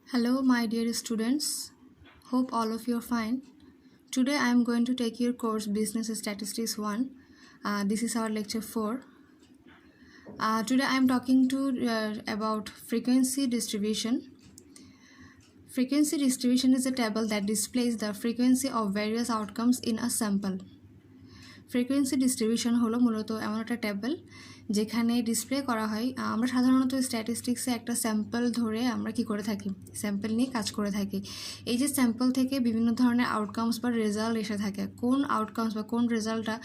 Hello, my dear students. Hope all of you are fine. Today I am going to take your course Business Statistics 1. This is our lecture 4. Today I am talking to about frequency distribution. Frequency distribution is a table that displays the frequency of various outcomes in a sample. Frequency distribution হলো মূলত এমন একটা table যেখানে display করা হয়। আমরা সাধারণত স্ট্যাটিস্টিক্সে একটা স্যাম্পল ধরে আমরা কি করে থাকি, স্যাম্পল নিয়ে কাজ করে থাকি। এই যে স্যাম্পল থেকে বিভিন্ন ধরনের আউটকামস বা রেজাল্ট এসে থাকে, কোন আউটকামস বা কোন রেজাল্টটা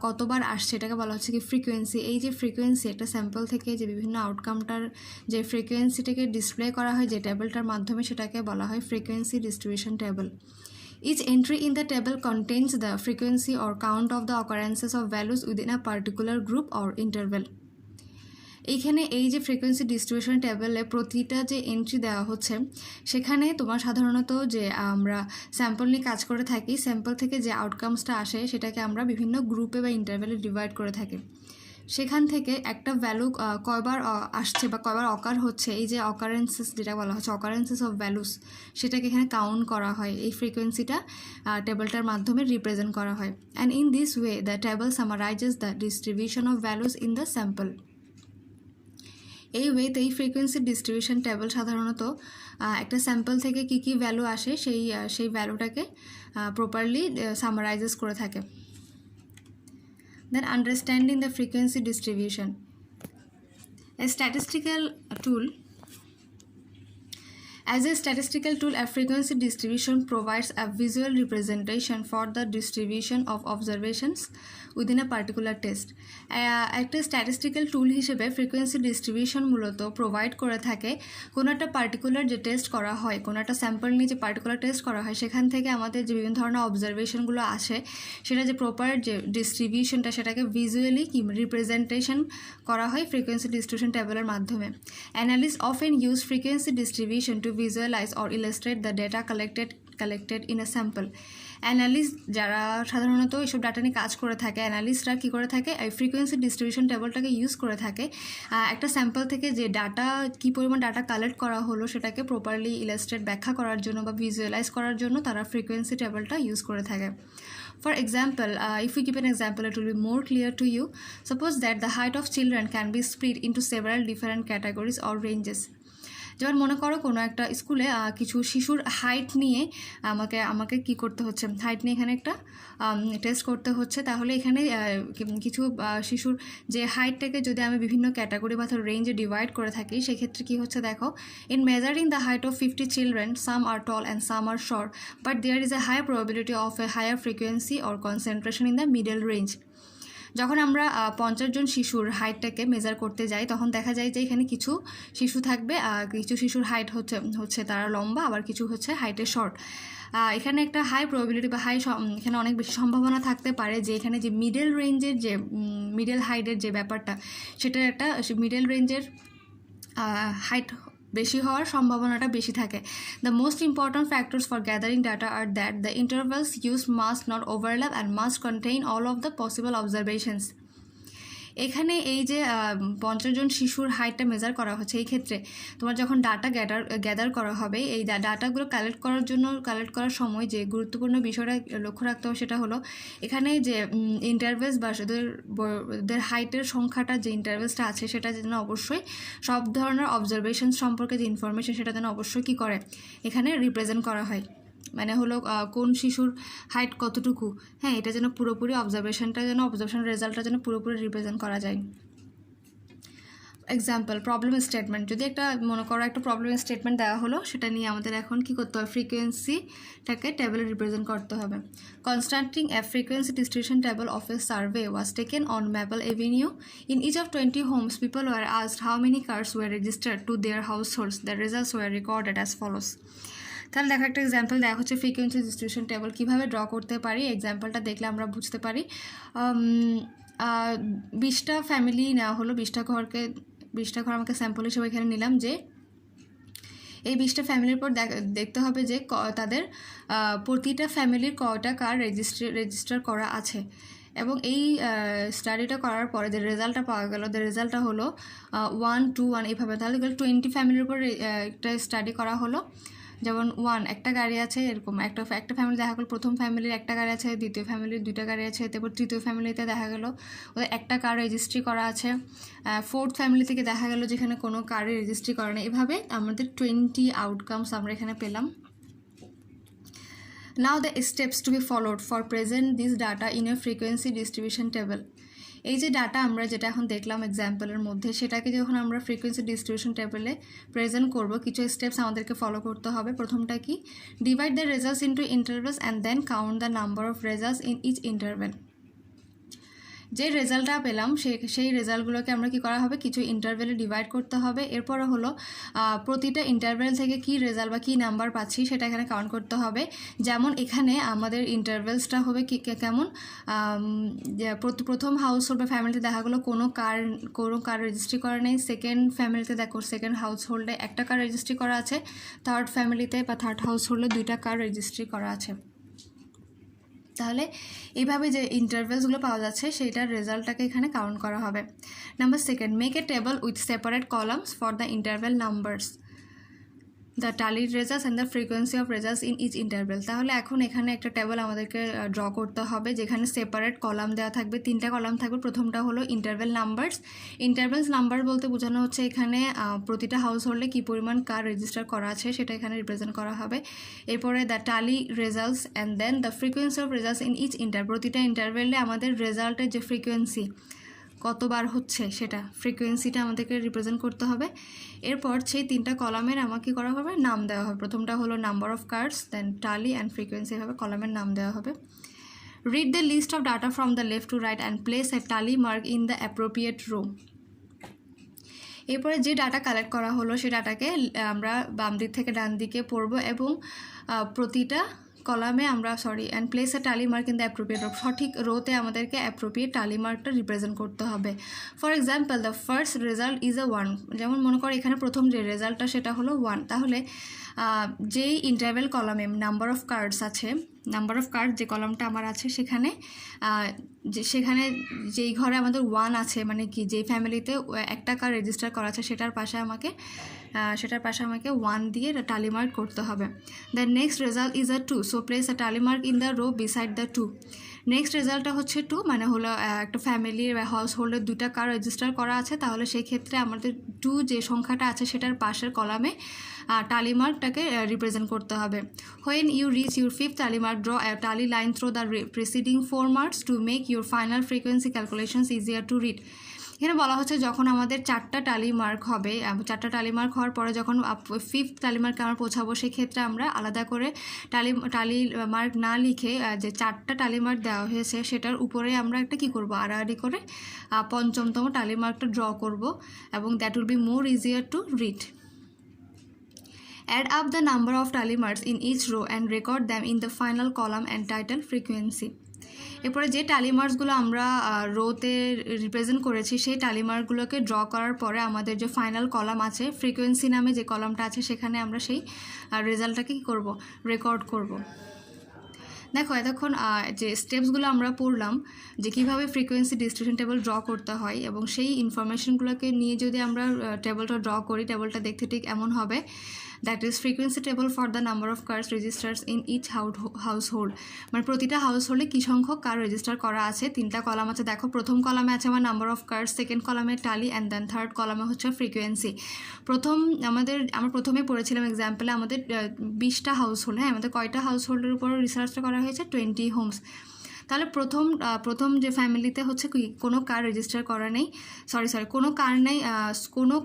কতবার আসছে এটাকে বলা হচ্ছে কি ফ্রিকোয়েন্সি। এই যে ফ্রিকোয়েন্সি একটা স্যাম্পল থেকে যে বিভিন্ন আউটকামটার যে ফ্রিকোয়েন্সিটাকে ডিসপ্লে করা হয় যে টেবিলটার মাধ্যমে, সেটাকে বলা হয় frequency distribution table. Each entry in the table contains the frequency or count of the occurrences of values within a particular group or interval. এইখানে এই যে ফ্রিকোয়েন্সি ডিস্ট্রিবিউশন টেবিলে প্রতিটা যে এন্ট্রি দেওয়া হচ্ছে, সেখানে তোমার সাধারণত যে আমরা স্যাম্পল নিয়ে কাজ করে থাকি, স্যাম্পল থেকে যে আউটকামসটা আসে সেটাকে আমরা বিভিন্ন গ্রুপে বা ইন্টারভ্যালে ডিভাইড করে থাকি। সেখান থেকে একটা ভ্যালু কয়বার আসছে বা কয়বার অকার হচ্ছে, এই যে অকারেন্সেস যেটা বলা হচ্ছে অকারেন্সেস অফ ভ্যালুস, সেটাকে এখানে কাউন্ট করা হয়। এই ফ্রিকোয়েন্সিটা টেবিলটার মাধ্যমে রিপ্রেজেন্ট করা হয়। And in this way the table summarises the distribution of values in the sample. এই ওয়েতে এই ফ্রিকোয়েন্সি ডিস্ট্রিবিউশন টেবিল সাধারণত একটা স্যাম্পল থেকে কী ভ্যালু আসে সেই ভ্যালুটাকে প্রপারলি সামারাইজেস করে থাকে। Then understanding the frequency distribution. A statistical tool. As a statistical tool, a frequency distribution provides a visual representation for the distribution of observations within a particular test. একটা statistical টুল হিসেবে frequency distribution মূলত provide করে থাকে কোনো একটা particular যে test করা হয়, কোনো একটা স্যাম্পল নিয়ে যে পার্টিকুলার টেস্ট করা হয়, সেখান থেকে আমাদের যে বিভিন্ন ধরনের অবজারভেশনগুলো আসে, সেটা যে প্রপার যে ডিস্ট্রিবিউশনটা সেটাকে ভিজুয়ালি কি রিপ্রেজেন্টেশন করা হয় ফ্রিকোয়েন্সি ডিস্ট্রিবিউশন টেবিলের মাধ্যমে। Analyst often use frequency distribution to visualize or illustrate the data collected in a sample. Analyst যারা সাধারণত এইসব ডাটা নিয়ে কাজ করে থাকে, অ্যানালিস্টরা কী করে থাকে, এই ফ্রিকোয়েন্সি ডিস্ট্রিবিউশন টেবলটাকে ইউজ করে থাকে একটা স্যাম্পল থেকে যে ডাটা কী পরিমাণ ডাটা কালেক্ট করা হলো সেটাকে প্রপারলি ইলাস্ট্রেট ব্যাখ্যা করার জন্য বা ভিজুয়ালাইজ করার জন্য তারা ফ্রিকোয়েন্সি টেবলটা ইউজ করে থাকে। For example, if we give an example, it will be more clear to you. Suppose that the height of children can be split into several different categories or ranges. যেমন মনে করো কোনো একটা স্কুলে কিছু শিশুর হাইট নিয়ে আমাকে কি করতে হচ্ছে, হাইট নিয়ে এখানে একটা টেস্ট করতে হচ্ছে। তাহলে এখানে কিছু শিশুর যে হাইটটাকে যদি আমি বিভিন্ন ক্যাটাগরি বা রেঞ্জে ডিভাইড করে থাকি, সেক্ষেত্রে কী হচ্ছে দেখো, in measuring the height of 50 children, some are tall and some are short, but there is a high probability of a higher frequency or concentration in the middle range. যখন আমরা 50 জন শিশুর হাইটটাকে মেজার করতে যাই, তখন দেখা যায় যে এখানে কিছু শিশু থাকবে, কিছু শিশুর হাইট হচ্ছে তারা লম্বা, আবার কিছু হচ্ছে হাইটে শর্ট। এখানে একটা হাই প্রবাবিলিটি বা এখানে অনেক বেশি সম্ভাবনা থাকতে পারে যে এখানে যে মিডল রেঞ্জের যে মিডল হাইটের যে ব্যাপারটা, সেটার একটা মিডল রেঞ্জের হাইট বেশি হওয়ার সম্ভাবনাটা বেশি থাকে। The most important factors for gathering data are that the intervals use must not overlap and must contain all of the possible observations. এখানে এই যে 50 জন শিশুর হাইটটা মেজার করা হচ্ছে, এই ক্ষেত্রে তোমার যখন ডাটা গ্যাদার করা হবে, এই ডাটাগুলো কালেক্ট করার সময় যে গুরুত্বপূর্ণ বিষয়টা লক্ষ্য রাখতে হবে সেটা হলো এখানে যে ইন্টারভেলস বা ওদের হাইটের সংখ্যাটা যে ইন্টারভেলসটা আছে, সেটা যেন অবশ্যই সব ধরনের অবজারভেশন সম্পর্কে যে ইনফরমেশন সেটা যেন অবশ্যই কী করে এখানে রিপ্রেজেন্ট করা হয়। মানে হলো কোন শিশুর হাইট কতটুকু, হ্যাঁ, এটা যেন পুরোপুরি অবজারভেশন রেজাল্টটা যেন পুরোপুরি রিপ্রেজেন্ট করা যায়। Example, problem statement. যদি একটা মনে করো একটা প্রবলেম স্টেটমেন্ট দেওয়া হলো, সেটা নিয়ে আমাদের এখন কী করতে হবে, ফ্রিকোয়েন্সিটাকে টেবিলে রিপ্রেজেন্ট করতে হবে। Constructing a frequency distribution table of a survey was taken on Maple Avenue. In each of 20 homes, people were asked how many cars were registered to their households. The results were recorded as follows. তাহলে দেখো একটা example দেওয়া হচ্ছে frequency distribution table কীভাবে draw করতে পারি। এক্সাম্পলটা দেখলে আমরা বুঝতে পারি। 20টা ফ্যামিলি নেওয়া হলো, 20টা ঘর আমাকে স্যাম্পল হিসেবে এখানে নিলাম। যে এই 20টা ফ্যামিলির পর দেখতে হবে যে তাদের প্রতিটা ফ্যামিলির কয়টা কার রেজিস্টার করা আছে। এবং এই স্টাডিটা করার পরে যে রেজাল্টটা পাওয়া গেল, যে রেজাল্টটা হলো 1 2 1 এইভাবে। তাহলে 20 ফ্যামিলির উপর একটা স্টাডি করা হলো। যেমন 1 একটা গাড়ি আছে, এরকম একটা ফ্যামিলি দেখা গেলো, প্রথম ফ্যামিলির একটা গাড়ি আছে, দ্বিতীয় ফ্যামিলির 2টা গাড়ি আছে, তারপর তৃতীয় ফ্যামিলিতে দেখা গেলো ওদের একটা কার রেজিস্ট্রি করা আছে, 4th ফ্যামিলি থেকে দেখা গেলো যেখানে কোনো কারের রেজিস্ট্রি করা নেই। এভাবে আমাদের 20 আউটকামস আমরা এখানে পেলাম। Now the steps to be followed for present this data in a frequency distribution table. এই যে ডাটা আমরা যেটা এখন দেখলাম এক্সাম্পলের মধ্যে, সেটাকে যখন আমরা ফ্রিকোয়েন্সি ডিস্ট্রিবিউশন টেবিলে প্রেজেন্ট করব, কিছু স্টেপস আমাদেরকে ফলো করতে হবে। প্রথমটা কি, divide the results into intervals and then count the number of results in each interval. যে রেজাল্টটা পেলাম সেই রেজাল্টগুলোকে আমরা কি করা হবে, কিছু ইন্টারভেলে ডিভাইড করতে হবে। এরপরে হলো প্রতিটা ইন্টারভেল থেকে কি রেজাল্ট বা কী নাম্বার পাচ্ছি সেটা এখানে কাউন্ট করতে হবে। যেমন এখানে আমাদের ইন্টারভেলসটা হবে কি কেমন, প্রথম হাউস হোল্ড বা ফ্যামিলিতে দেখা গেলো কোনো কার রেজিস্ট্রি করা নেই। সেকেন্ড ফ্যামিলিতে দেখো সেকেন্ড হাউস হোল্ডে একটা কার রেজিস্ট্রি করা আছে, থার্ড ফ্যামিলিতে বা থার্ড হাউস হোল্ডে 2টা কার রেজিস্ট্রি করা আছে। তাহলে এইভাবে যে ইন্টারভেলসগুলো পাওয়া যাচ্ছে সেইটার রেজাল্টটাকে এখানে কাউন্ট করা হবে। Number 2, make a table with separate columns for the interval numbers, the tallied results and the frequency of results in each interval. তাহলে এখন এখানে একটা টেবল আমাদেরকে ড্র করতে হবে, যেখানে সেপারেট কলাম দেওয়া থাকবে, 3টা কলাম থাকবে। প্রথমটা হলো ইন্টারভেল নাম্বারস। ইন্টারভেলস নাম্বার বলতে বোঝানো হচ্ছে এখানে প্রতিটা হাউস হোল্ডে কী পরিমাণ কার রেজিস্টার করা আছে সেটা এখানে রিপ্রেজেন্ট করা হবে। এরপরে the tally results and then the frequency of results in each প্রতিটা ইন্টারভেলে আমাদের রেজাল্টের যে ফ্রিকোয়েন্সি কতবার হচ্ছে সেটা ফ্রিকোয়েন্সিটা আমাদেরকে রিপ্রেজেন্ট করতে হবে। এরপর সেই 3টা কলামের আমাকে করা হবে নাম দেওয়া হবে। প্রথমটা হলো নাম্বার অফ কার্ডস, দেন টালি অ্যান্ড ফ্রিকোয়েন্সি, এভাবে কলামের নাম দেওয়া হবে। Read the list of data from the left to right and place a tally mark in the appropriate row. এরপরে যে ডাটা কালেক্ট করা হলো সেই ডাটাকে আমরা বাম দিক থেকে ডান দিকে পড়ব এবং প্রতিটা কলামে আমরা and place a tally mark in the appropriate row, সঠিক রোতে আমাদেরকে অ্যাপ্রোপ্রিয়েট টালি মার্কটা রিপ্রেজেন্ট করতে হবে। For example, the first result is a 1, যেমন মনে করো এখানে প্রথম যে রেজাল্টটা সেটা হলো 1। তাহলে যেই ইন্টারভেল কলামে নাম্বার অফ কার্ডস আছে, নাম্বার অফ কার্ড যে কলামটা আমার আছে সেখানে যেই ঘরে আমাদের 1 আছে, মানে কি যেই ফ্যামিলিতে একটা কার্ড রেজিস্টার করা আছে সেটার পাশে আমাকে 1 দিয়ে টালি মার্ক করতে হবে। The next result is a 2, so place a tally mark in the row beside the 2। Next রেজাল্টটা হচ্ছে 2, মানে হলো একটা ফ্যামিলির বা হাউস হোল্ডের 2টা কার রেজিস্টার করা আছে, তাহলে সেই ক্ষেত্রে আমাদের 2 যে সংখ্যাটা আছে সেটার পাশের কলামে টালি মার্কটাকে রিপ্রেজেন্ট করতে হবে। When you reach your 5th টালি মার্ক, ড্র এ টালি line through the preceding 4 marks to make your final frequency calculations easier to read. এখানে বলা হচ্ছে যখন আমাদের 4টা টালি মার্ক হবে, 4টা টালি মার্ক হওয়ার পরে যখন 5th টালি মার্কে আমরা পৌঁছাবো, সেক্ষেত্রে আমরা আলাদা করে টালি মার্ক না লিখে যে 4টা টালি মার্ক দেওয়া হয়েছে সেটার উপরে আমরা একটা কী করবো, আড়াআড়ি করে 5ম টালি মার্কটা ড্র করব এবং that will be more easier to read. Add up the number of tally marks in each row and record them in the final column entitled frequency. এরপরে যে টালি মার্কসগুলো আমরা রোতে রিপ্রেজেন্ট করেছি সেই টালি মার্কগুলোকে ড্র করার পরে আমাদের যে ফাইনাল কলাম আছে, ফ্রিকোয়েন্সি নামে যে কলামটা আছে, সেখানে আমরা সেই রেজাল্টটাকে কী করব, রেকর্ড করব। দেখো এতক্ষণ যে স্টেপসগুলো আমরা পড়লাম যে কীভাবে ফ্রিকোয়েন্সি ডিস্ট্রিবিউশন টেবল ড্র করতে হয়, এবং সেই ইনফরমেশনগুলোকে নিয়ে যদি আমরা টেবলটা ড্র করি, টেবলটা দেখতে ঠিক এমন হবে। That is frequency table for the number of cars registers in each household, মানে প্রতিটা হাউস হোল্ডে কী সংখ্যক কার রেজিস্টার করা আছে। 3টা কলাম আছে, দেখো প্রথম কলামে আছে আমার নাম্বার অফ কার্স, সেকেন্ড কলামে টালি অ্যান্ড দেন থার্ড কলামে হচ্ছে ফ্রিকোয়েন্সি। আমরা প্রথমে পড়েছিলাম এক্সাম্পলে আমাদের 20টা হাউস হোল্ড, হ্যাঁ আমাদের কয়টা হাউস হোল্ডের উপর রিসার্চটা করা হয়েছে, 20 হোমস। তাহলে প্রথম যে ফ্যামিলিতে হচ্ছে কি কোনো কার রেজিস্টার করা নেই, কোনো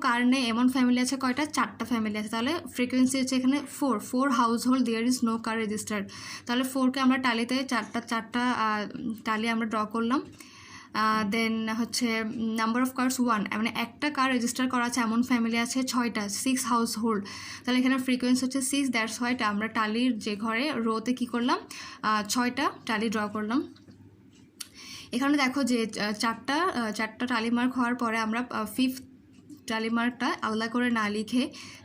কার নেই এমন ফ্যামিলি আছে কয়টা, 4টা ফ্যামিলি আছে। তাহলে ফ্রিকোয়েন্সি হচ্ছে এখানে 4 household there is no car registered. তাহলে 4কে আমরা টালিতে 4টা টালি আমরা ড্র করলাম। দেন হচ্ছে নাম্বার অফ কার্স 1, মানে একটা কার রেজিস্টার করা আছে এমন ফ্যামিলি আছে 6টা, 6 হাউস হোল্ড। তাহলে এখানে ফ্রিকোয়েন্সি হচ্ছে 6, দ্যাটস হোয়াই আমরা টালির যে ঘরে রোতে কী করলাম, 6টা টালি ড্র করলাম। এখানে দেখো যে 4টা টালি মার্ক হওয়ার পরে আমরা 5th টালি মার্কটা আলাদা করে না লিখে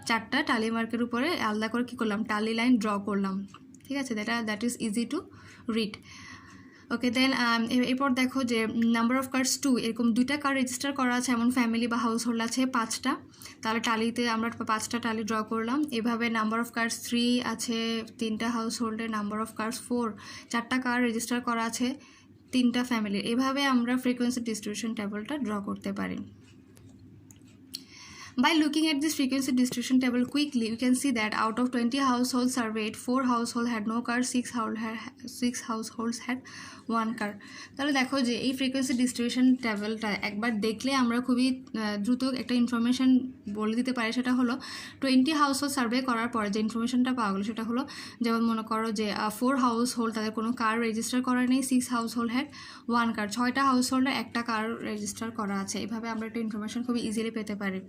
4টা টালি মার্কের উপরে আলাদা করে কী করলাম, টালি লাইন ড্র করলাম। ঠিক আছে, that is easy to read. Okay then এরপর দেখো যে নাম্বার অফ কার্ডস 2, এরকম 2টা কার্ড রেজিস্টার করা আছে এমন ফ্যামিলি বা হাউস হোল্ড আছে 5টা, তাহলে টালিতে আমরা 5টা টালি ড্র করলাম। এভাবে নাম্বার অফ কার্ডস 3 আছে 3টা হাউস হোল্ডের, নাম্বার অফ কার্ডস 4, 4টা কার্ড রেজিস্টার করা আছে 3টা ফ্যামিলির। এভাবে আমরা ফ্রিকোয়েন্সি ডিস্ট্রিবিউশন টেবলটা ড্র করতে পারি। By looking at this frequency distribution table quickly, we can see that out of 20 households surveyed, 4 households had no car, 6 households had 1 car. তাহলে দেখো যে এই ফ্রিকোয়েন্সি ডিস্ট্রিবিউশন টেবলটা একবার দেখলে আমরা খুবই দ্রুত একটা ইনফরমেশন বলে দিতে পারি। সেটা হলো 20 হাউসহোল্ড সার্ভে করার পরে যে ইনফরমেশনটা পাওয়া গেলো সেটা হলো, যেমন মনে করো যে 4 হাউসহোল্ড তাদের কোনো কার রেজিস্টার করা নেই, 6 হাউসহোল্ড হ্যাড 1 কার, 6টা হাউসহোল্ডে একটা কার রেজিস্টার করা আছে। এভাবে আমরা একটা ইনফরমেশন খুবই ইজিলি পেতে পারি।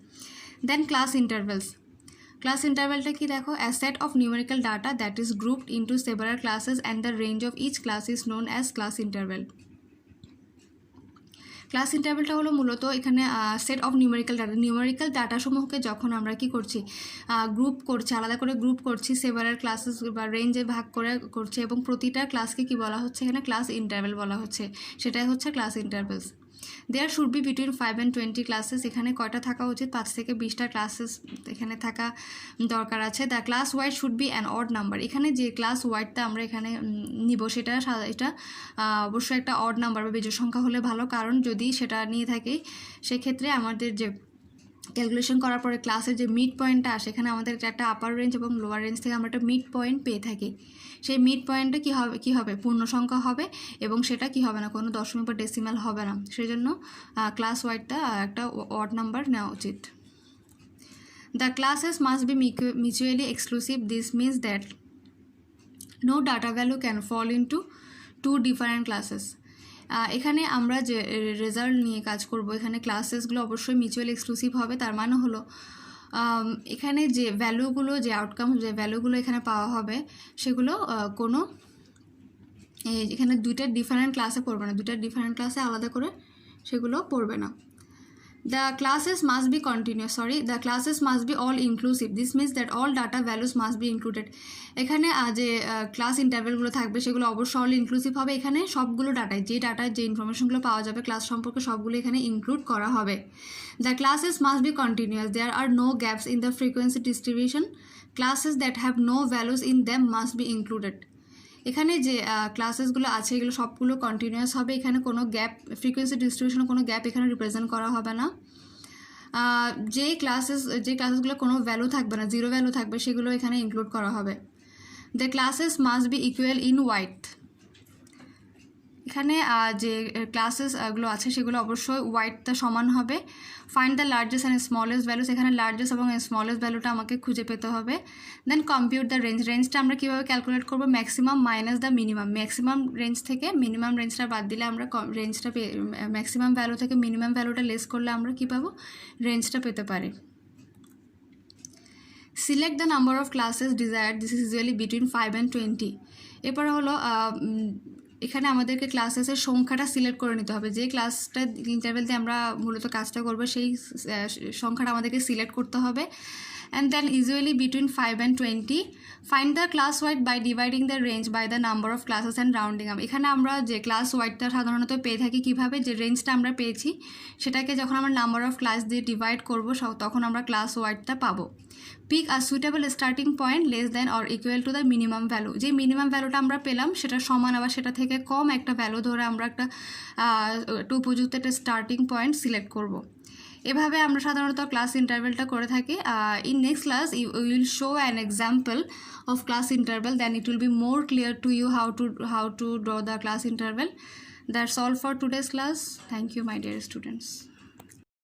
Then class intervals. Class intervalটা কি দেখো, a set of numerical data that is grouped into several classes and the range of each class is known as class interval. Class ইন্টারভেলটা হলো মূলত এখানে সেট অফ নিউমেরিক্যাল ডাটাসমূহকে যখন আমরা কি করছি গ্রুপ করছি, আলাদা করে গ্রুপ করছি, সেভারাল ক্লাসেস বা রেঞ্জে ভাগ করে করছি, এবং প্রতিটা ক্লাসকে কি বলা হচ্ছে এখানে ক্লাস ইন্টারভেল বলা হচ্ছে, সেটাই হচ্ছে class intervals. There should be between 5 and 20 classes, এখানে কয়টা থাকা উচিত, 5 থেকে 20টা ক্লাসেস এখানে থাকা দরকার আছে। The class wide should be an odd number, এখানে যে ক্লাস ওয়াইডটা আমরা এখানে নিব এটা অবশ্যই একটা অড নাম্বার বা বিজোড় সংখ্যা হলে ভালো, কারণ যদি সেটা নিয়ে থাকি সেক্ষেত্রে আমাদের যে ক্যালকুলেশন করার পরে ক্লাসের যে মিড পয়েন্টটা আসে, এখানে আমাদের একটা আপার রেঞ্জ এবং লোয়ার রেঞ্জ থেকে আমরা একটা মিড পয়েন্ট পেয়ে থাকি। সেই মিড পয়েন্টে কী হবে পূর্ণ সংখ্যা হবে, এবং সেটা কি হবে না, কোনো দশমিক বা ডেসিমাল হবে না। সেই জন্য ক্লাস ওয়াইডটা একটা অড নাম্বার নেওয়া উচিত। The classes must be mutually exclusive, this means that no data value can fall into 2 different classes. এখানে আমরা যে রেজাল্ট নিয়ে কাজ করব, এখানে ক্লাসেসগুলো অবশ্যই মিউচুয়ালি এক্সক্লুসিভ হবে। তার মানে হলো এখানে যে ভ্যালুগুলো, যে আউটকাম, যে ভ্যালুগুলো এখানে পাওয়া হবে সেগুলো কোনো এখানে 2টা ডিফারেন্ট ক্লাসে পড়বে না, 2টা ডিফারেন্ট ক্লাসে আলাদা করে সেগুলো পড়বে না। The classes must be continuous, the classes must be all inclusive, this means that all data values must be included. এখানে যে ক্লাস ইন্টারভেলগুলো থাকবে সেগুলো অবশ্যই অল ইনক্লুসিভ হবে। এখানে সবগুলো ডাটায় যে ইনফরমেশনগুলো পাওয়া যাবে ক্লাস সম্পর্কে সবগুলো এখানে ইনক্লুড করা হবে। The classes must be continuous, there are no gaps in the frequency distribution, classes that have no values in them must be included. এখানে যে ক্লাসেসগুলো আছে এগুলো সবগুলো কন্টিনিউয়াস হবে, এখানে কোনো গ্যাপ, ফ্রিকোয়েন্সি ডিস্ট্রিবিউশনে কোনো গ্যাপ এখানে রিপ্রেজেন্ট করা হবে না। যে ক্লাসেসগুলো কোনো ভ্যালু থাকবে না, 0 ভ্যালু থাকবে, সেগুলো এখানে ইনক্লুড করা হবে। The classes must be equal in width, এখানে যে ক্লাসেসগুলো আছে সেগুলো অবশ্যই ওয়াইডটা সমান হবে। Find the largest and smallest values, এখানে লার্জেস্ট এবং স্মলেস্ট ভ্যালুটা আমাকে খুঁজে পেতে হবে। দেন কম্পিউট দ্য রেঞ্জটা আমরা কীভাবে ক্যালকুলেট করবো, maximum minus the minimum, maximum range থেকে মিনিমাম রেঞ্জটা বাদ দিলে আমরা রেঞ্জটা ম্যাক্সিমাম ভ্যালু থেকে মিনিমাম ভ্যালুটা লেস করলে আমরা কী পাবো, রেঞ্জটা পেতে পারি। Select the number of classes desired, this is usually between 5 and 20। এরপরে হলো এখানে আমাদেরকে ক্লাসেসের সংখ্যাটা সিলেক্ট করে নিতে হবে, যে ক্লাসটা ইন্টারভেল দিয়ে আমরা মূলত কাজটা করবো সেই সংখ্যাটা আমাদেরকে সিলেক্ট করতে হবে। And then usually between 5 and 20, find the class wide by dividing the range by the number of classes and rounding up. এখানে আমরা যে ক্লাস ওয়াইডটা সাধারণত পেয়ে থাকি কীভাবে, যে রেঞ্জটা আমরা পেয়েছি সেটাকে যখন আমরা নাম্বার অফ ক্লাস দিয়ে ডিভাইড করবো তখন আমরা ক্লাস ওয়াইডটা পাবো। Pick a suitable starting point less than or equal to the minimum value, যে মিনিমাম ভ্যালুটা আমরা পেলাম সেটা সমান আবার সেটা থেকে কম একটা ভ্যালু ধরে আমরা একটা উপযুক্ত একটা স্টার্টিং পয়েন্ট সিলেক্ট করব। এভাবে আমরা সাধারণত ক্লাস ইন্টারভেলটা করে থাকি। In next class we will show an example of class interval, then it will be more clear to you how to draw the class interval. That's all for today's class. Thank you, my dear students.